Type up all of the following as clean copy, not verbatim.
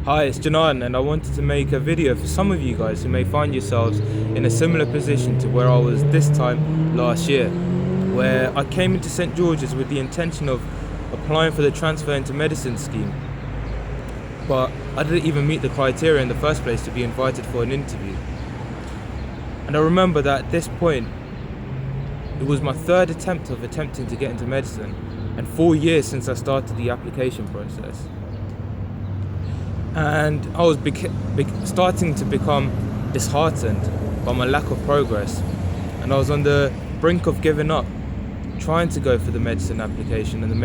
Hi, it's Janan, and I wanted to make a video for some of you guys who may find yourselves in a similar position to where I was this time last year, where I came into St George's with the intention of applying for the transfer into medicine scheme, but I didn't even meet the criteria in the first place to be invited for an interview. And I remember that at this point, it was my third attempt of attempting to get into medicine, and 4 years since I started the application process. And I was starting to become disheartened by my lack of progress, and I was on the brink of giving up trying to go for the medicine application and the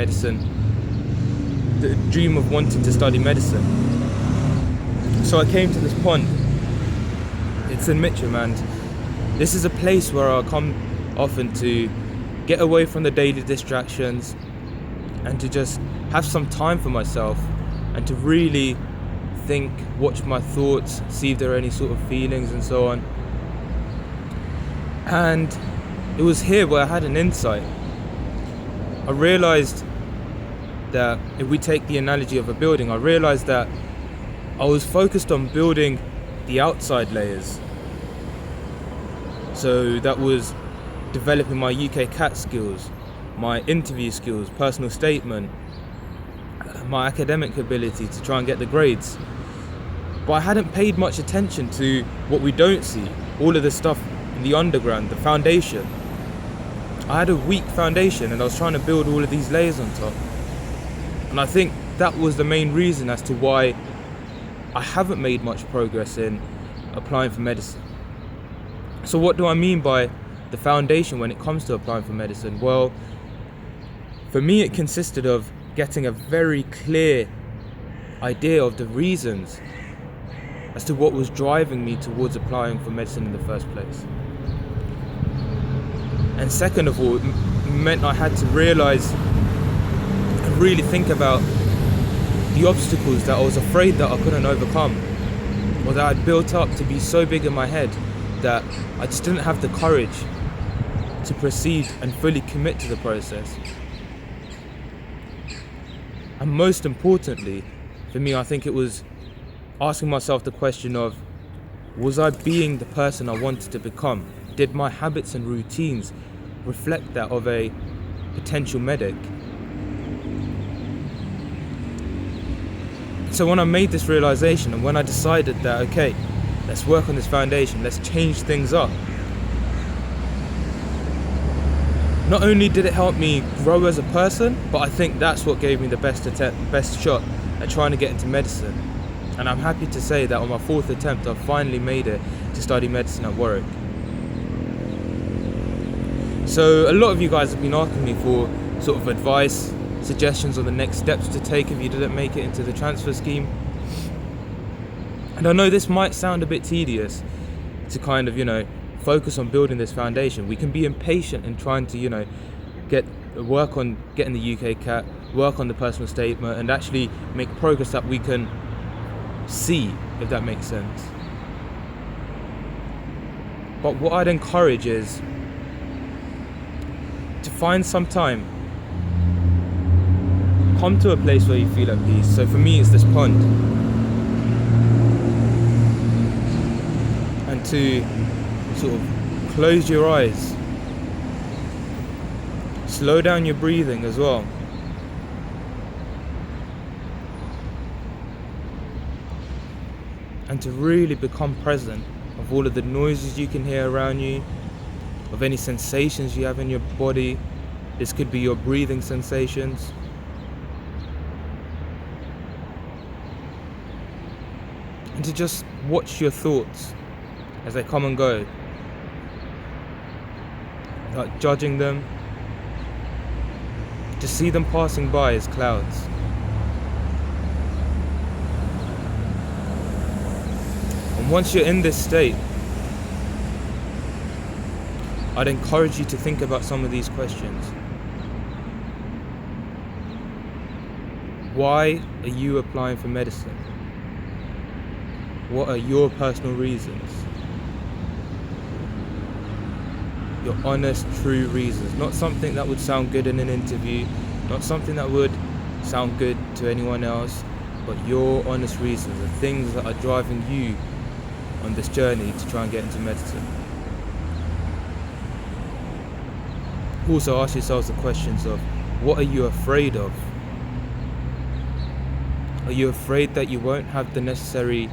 dream of wanting to study medicine. So I came to this pond. It's in Mitcham, and this is a place where I come often to get away from the daily distractions and to just have some time for myself and to really think, watch my thoughts, see if there are any sort of feelings and so on. And it was here where I had an insight. I realized that if we take the analogy of a building, I realized that I was focused on building the outside layers. So that was developing my UK CAT skills, my interview skills, personal statement, my academic ability to try and get the grades. But I hadn't paid much attention to what we don't see, all of the stuff in the underground, the foundation. I had a weak foundation and I was trying to build all of these layers on top. And I think that was the main reason as to why I haven't made much progress in applying for medicine. So what do I mean by the foundation when it comes to applying for medicine? Well, for me it consisted of getting a very clear idea of the reasons as to what was driving me towards applying for medicine in the first place. And second of all, it meant I had to realize and really think about the obstacles that I was afraid that I couldn't overcome, or that I'd built up to be so big in my head that I just didn't have the courage to proceed and fully commit to the process. And most importantly, for me, I think it was asking myself the question of, was I being the person I wanted to become? Did my habits and routines reflect that of a potential medic? So when I made this realization and when I decided that, okay, let's work on this foundation, let's change things up, not only did it help me grow as a person, but I think that's what gave me the best shot at trying to get into medicine. And I'm happy to say that on my fourth attempt, I've finally made it to study medicine at Warwick. So a lot of you guys have been asking me for sort of advice, suggestions on the next steps to take if you didn't make it into the transfer scheme. And I know this might sound a bit tedious to kind of, focus on building this foundation. We can be impatient in trying to, work on getting the UK CAT, work on the personal statement, and actually make progress that we can see, if that makes sense. But what I'd encourage is to find some time, come to a place where you feel at peace. So for me, it's this pond. And to sort of close your eyes, slow down your breathing as well, and to really become present of all of the noises you can hear around you, of any sensations you have in your body. This could be your breathing sensations. And to just watch your thoughts as they come and go, without judging them. Just see them passing by as clouds. And once you're in this state, I'd encourage you to think about some of these questions. Why are you applying for medicine? What are your personal reasons? Your honest, true reasons. Not something that would sound good in an interview, not something that would sound good to anyone else, but your honest reasons, the things that are driving you on this journey to try and get into medicine. Also ask yourselves the questions of, what are you afraid of? Are you afraid that you won't have the necessary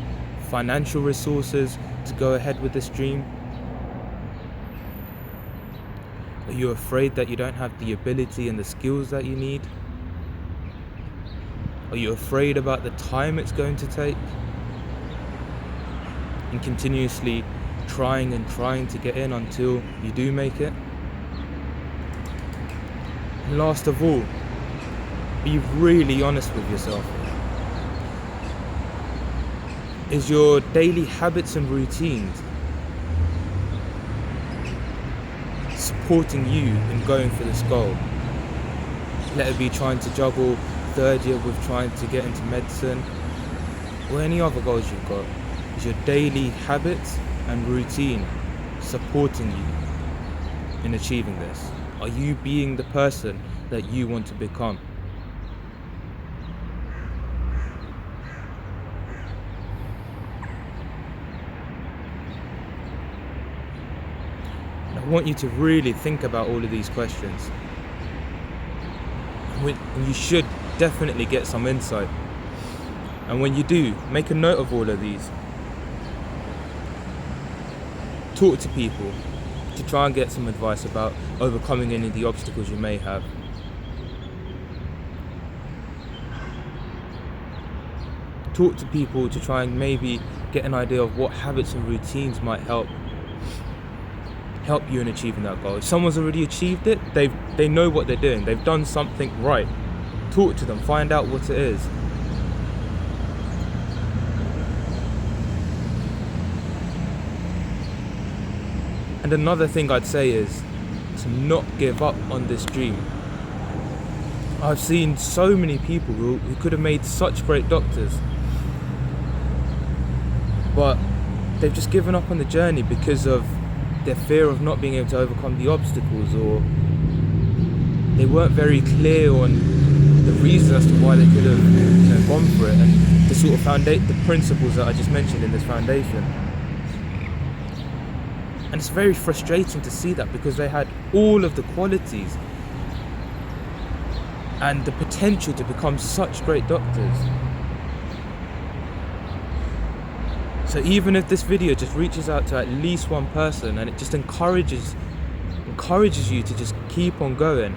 financial resources to go ahead with this dream? Are you afraid that you don't have the ability and the skills that you need? Are you afraid about the time it's going to take? And continuously trying to get in until you do make it? And last of all, be really honest with yourself. Is your daily habits and routines supporting you in going for this goal? Let it be trying to juggle third year with trying to get into medicine, or any other goals you've got. Is your daily habits and routine supporting you in achieving this? Are you being the person that you want to become? And I want you to really think about all of these questions. And you should definitely get some insight. And when you do, make a note of all of these. Talk to people to try and get some advice about overcoming any of the obstacles you may have. Talk to people to try and maybe get an idea of what habits and routines might help you in achieving that goal. If someone's already achieved it, they know what they're doing. They've done something right. Talk to them, find out what it is. And another thing I'd say is to not give up on this dream. I've seen so many people who could have made such great doctors, but they've just given up on the journey because of their fear of not being able to overcome the obstacles, or they weren't very clear on the reasons as to why they could have gone for it, and the sort of the principles that I just mentioned in this foundation. And it's very frustrating to see that, because they had all of the qualities and the potential to become such great doctors. So even if this video just reaches out to at least one person and it just encourages you to just keep on going,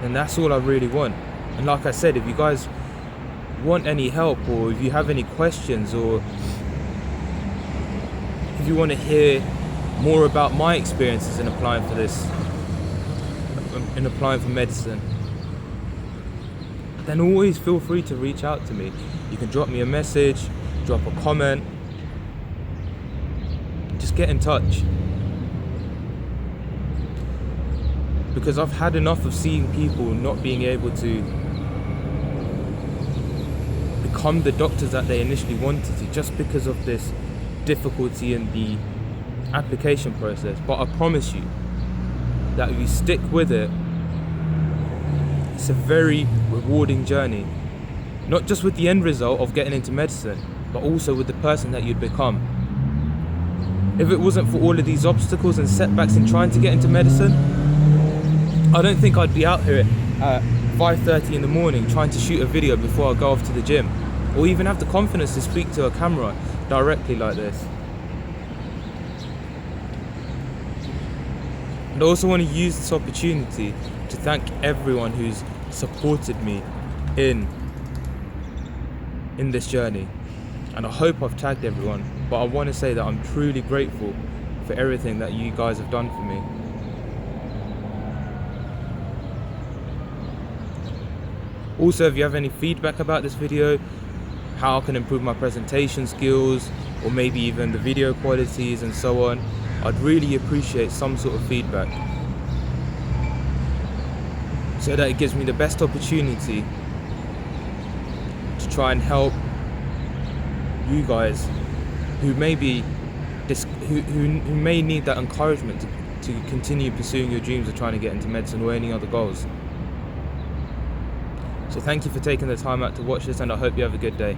then that's all I really want. And like I said, if you guys want any help, or if you have any questions, or if you want to hear more about my experiences in applying for medicine, then always feel free to reach out to me. You can drop me a message, drop a comment, just get in touch. Because I've had enough of seeing people not being able to become the doctors that they initially wanted to, just because of this difficulty in the application process. But I promise you that if you stick with it, it's a very rewarding journey. Not just with the end result of getting into medicine, but also with the person that you'd become. If it wasn't for all of these obstacles and setbacks in trying to get into medicine, I don't think I'd be out here at 5:30 in the morning trying to shoot a video before I go off to the gym, or even have the confidence to speak to a camera directly like this. And I also want to use this opportunity to thank everyone who's supported me in this journey. And I hope I've tagged everyone, but I want to say that I'm truly grateful for everything that you guys have done for me. Also, if you have any feedback about this video, how I can improve my presentation skills, or maybe even the video qualities and so on, I'd really appreciate some sort of feedback, so that it gives me the best opportunity to try and help you guys who may need that encouragement to continue pursuing your dreams of trying to get into medicine or any other goals. So thank you for taking the time out to watch this, and I hope you have a good day.